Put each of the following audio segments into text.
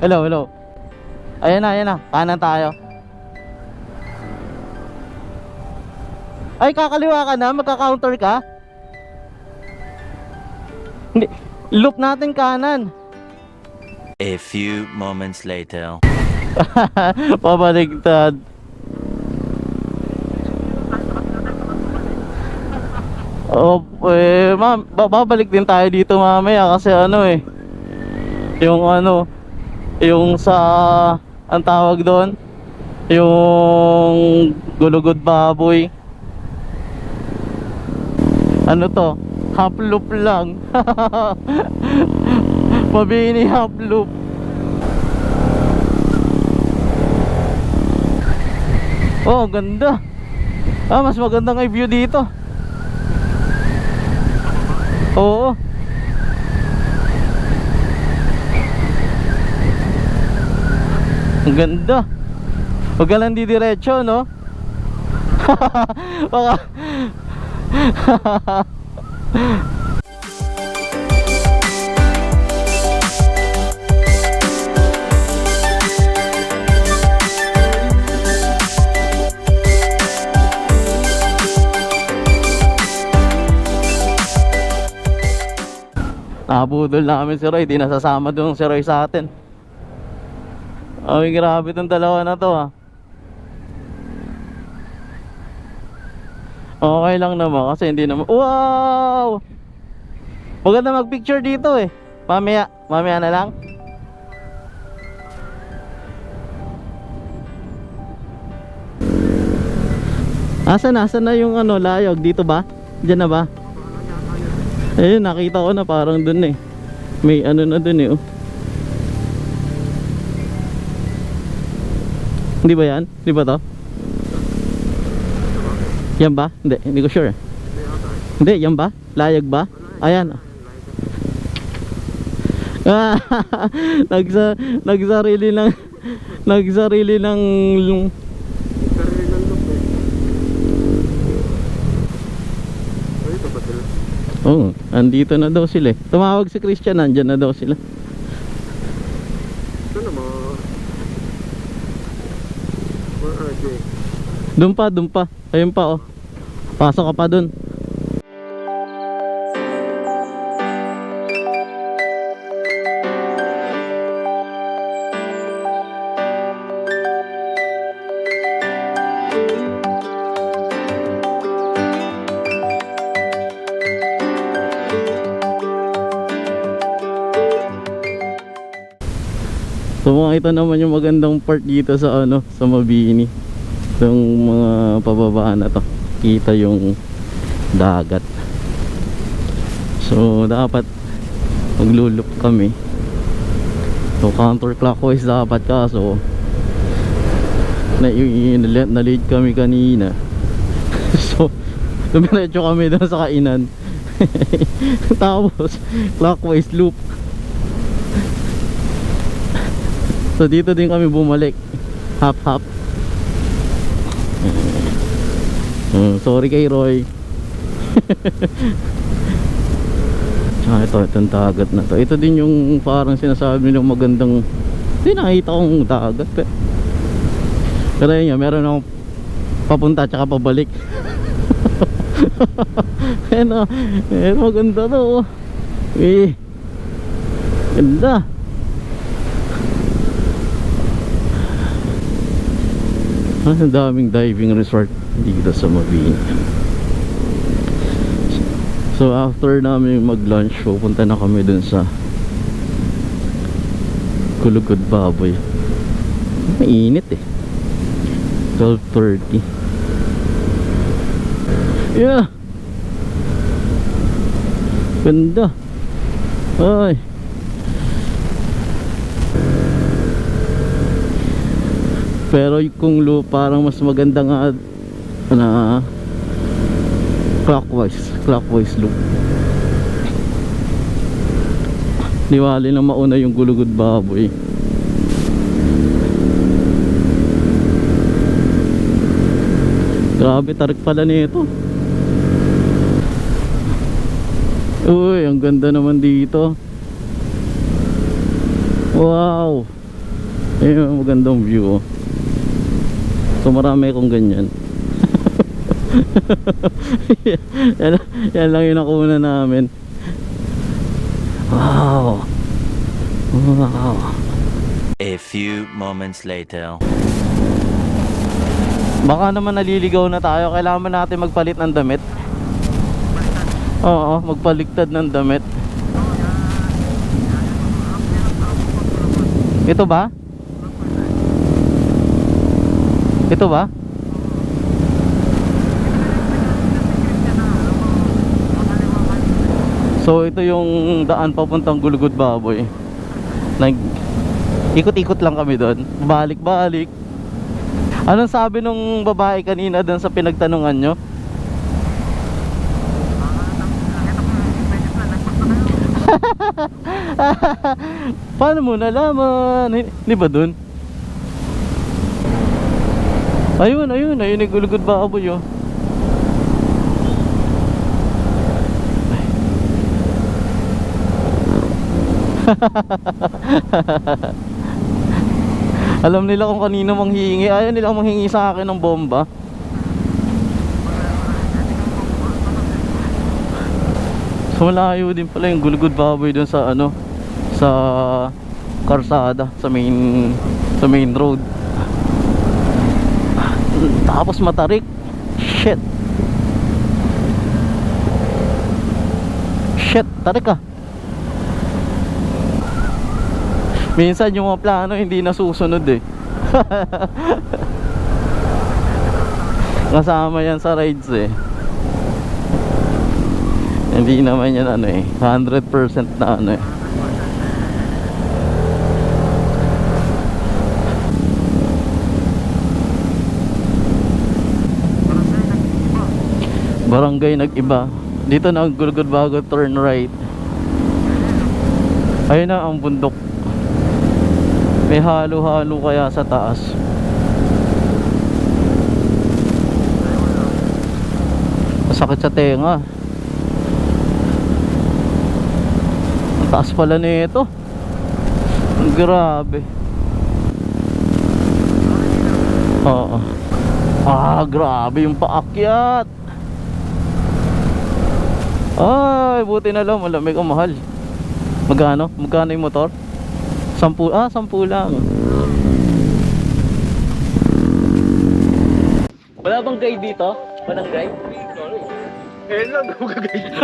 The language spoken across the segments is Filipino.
Hello, hello. Ayan na, ayan na. Kanan tayo. Ay, kakaliwa ka na? Magka-counter ka? Hindi. Loop natin kanan. A few moments later. Pabaligtad. Oh, ma'am, babalik din tayo dito mamaya kasi ano yung ano, yung sa ang tawag doon, yung gulugod baboy. Ano to? Half loop lang. Mabini half loop. Oh, ganda. Mas maganda nga yung view dito. Oo. Ang ganda. Huwag ka lang didiretso, no? Baka nakabudol namin si Roy. Di nasasama doon si Roy sa atin. Ay, grabe tong dalawa na to, ha. Okay lang naman kasi hindi naman. Wow! Maganda mag-picture dito eh. Mamaya na lang. Asan na yung ano, layog? Dito ba? Diyan na ba? Ayun, nakita ko na parang dun eh. May ano na dun eh, oh. Hindi ba yan? Hindi ba to? Yan ba? Hindi ko sure. Hindi, yan ba? Layag ba? Ayan. Nagsarili ng oh, andito na daw sila eh. Tumawag si Christian, nandyan na daw sila. Ano mo? Doon pa. Ayun pa, oh. Pasok ka pa doon. So ito naman yung magandang part dito sa ano, sa Mabini. Yung mga pababaan na to, kita yung dagat. So dapat maglulup kami. So counterclockwise dapat, kaso na-late kami kanina. So dumiretso kami doon sa kainan. Tapos clockwise loop. So dito din kami bumalik, half. Sorry kay Roy. Itong dagat na to. Ito din yung parang sinasabi nilang magandang. Hindi nakita kong dagat eh. Pero yun, meron akong papunta tsaka pabalik. Maganda to. Ganda. Ang daming diving resort dito sa Mabini. So after namin mag lunch, pupunta na kami dun sa Gulugod Baboy. Mainit eh. 12:30. Yeah. Ganda. Ay. Pero kung loop, parang mas maganda nga na clockwise loop. Liwali na mauna yung Gulugod Baboy. Grabe, tarik pala nito. Uy, ang ganda naman dito. Wow. Ayun, magandang view. So marami akong ganyan. yan lang yung nakuha namin. Wow. Wow. A few moments later. Baka naman naliligaw na tayo. Kailangan ba natin magpalit ng damit? Oo, magpaligtad ng damit. Ito ba? Ito ba? So ito yung daan papuntang Gulugod Baboy. Ikot-ikot lang kami doon. Balik-balik. Anong sabi nung babae kanina doon sa pinagtanungan nyo? Paano mo nalaman? Hindi ba doon? Ayun, yung Gulugod Baboy oh. Alam nila kung kanino manghihingi. Ayaw nila manghingi sa akin ng bomba. So malayo din pala yung Gulugod Baboy dun sa ano, sa karsada, sa main road. Tapos matarik. Shit, tarik ka. Minsan yung mga plano hindi nasusunod eh. Kasama yan sa rides eh. Hindi naman yan ano eh 100% na ano eh. Barangay nag-iba. Dito na ang Gulugod Bago, turn right. Ayun na ang bundok. May halo-halo kaya sa taas. Masakit sa tenga. Ang taas pala nito. Grabe. Oo. Grabe yung paakyat. Ay, buti na lang malamig ang mahal. Magkano? Magkano yung motor? 10 lang. Wala bang guide dito? Walang guide? Eh lang, gagawin.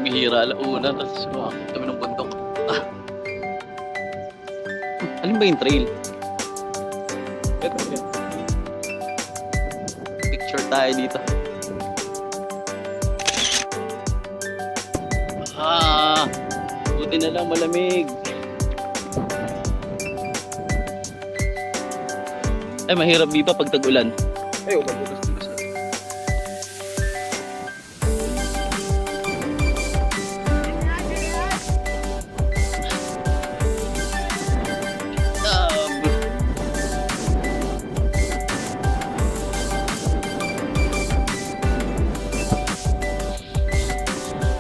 Bihira alauna, tapos sumakit kami ng bundok. Alin ba yung trail? Picture tayo dito. Buti na lang malamig. Ay, mahirap dito pag tag-ulan. Ay, umabukas-bukas na.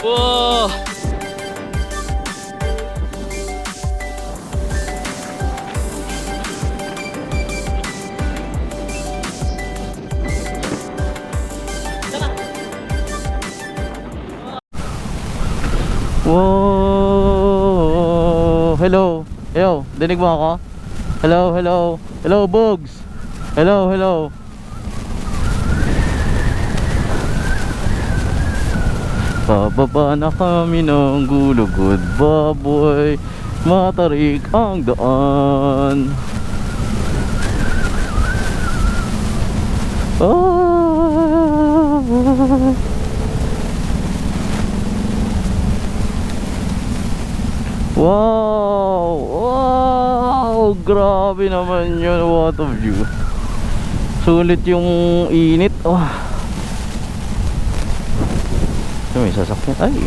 Wow! Wow! Hello! Yo, dinig mo ako? Hello, hello! Hello, Bugs! Hello, hello! Pababa na kami ng Gulugod Baboy, matarik ang daan. Wow! Wow! Grabe naman yun. What a view. Sulit yung init. May sasakyan. Ay.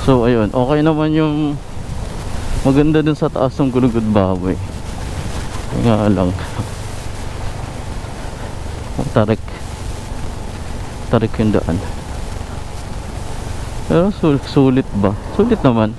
So ayun, okay naman yung maganda dun sa taas ng Gulugod Baboy. nga lang tarik yung daan. Pero sulit ba? Sulit naman.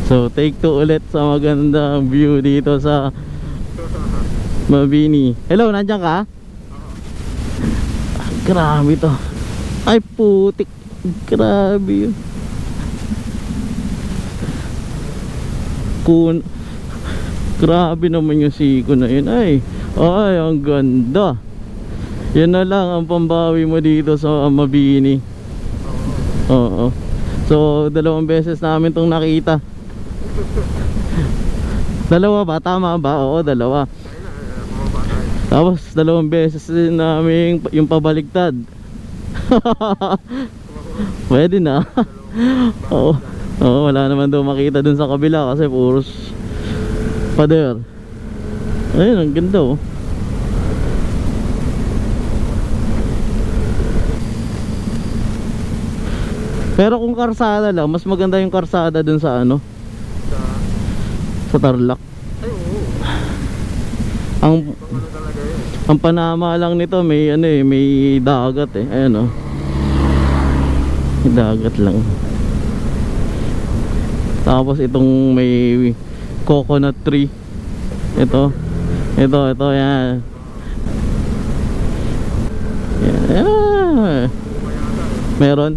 So take 2 ulit sa magandang view dito sa Mabini. Hello, nandiyan ka? Grabe to. Ay putik. Grabe yun. Grabe naman yung siko na yun. Ay ang ganda. Yan na lang ang pambawi mo dito sa Mabini. Oo. So 2 beses namin tong nakita. Dalawa ba? Tama ba? Oo, 2. Tapos 2 beses din namin yung pabaliktad. Pwede na. Oo. Oo, wala naman daw makita dun sa kabila kasi puros pader. Ayun, ang ganda oh. Pero kung karsada lang, mas maganda yung karsada dun sa ano, sa Tarlac. Ay, oo. Ang Ano talaga yun? ang panama lang nito may ano eh, may dagat eh. Ayan oh. May dagat lang. Tapos itong may coconut tree. Ito yan. Yan. Meron.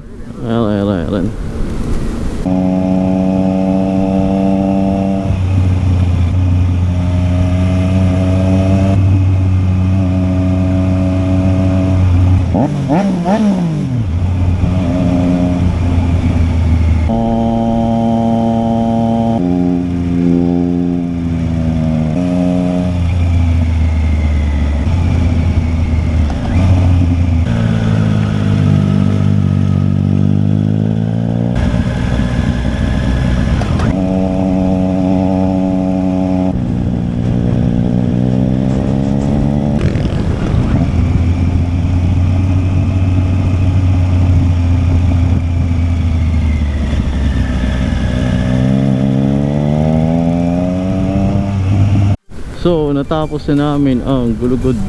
So natapos na namin ang Gulugod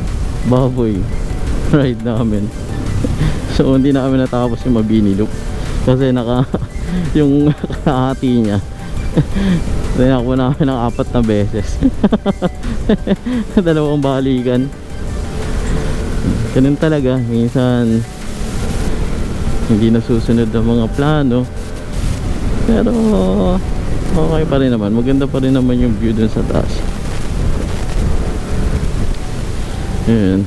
Baboy ride namin. So hindi namin natapos yung Mabini Loop kasi yung kahati niya tinakbo namin ng 4 na beses. 2 balikan. Ganun talaga, minsan hindi nasusunod ang mga plano, pero okay pa rin naman, maganda pa rin naman yung view dun sa taas. Ayan.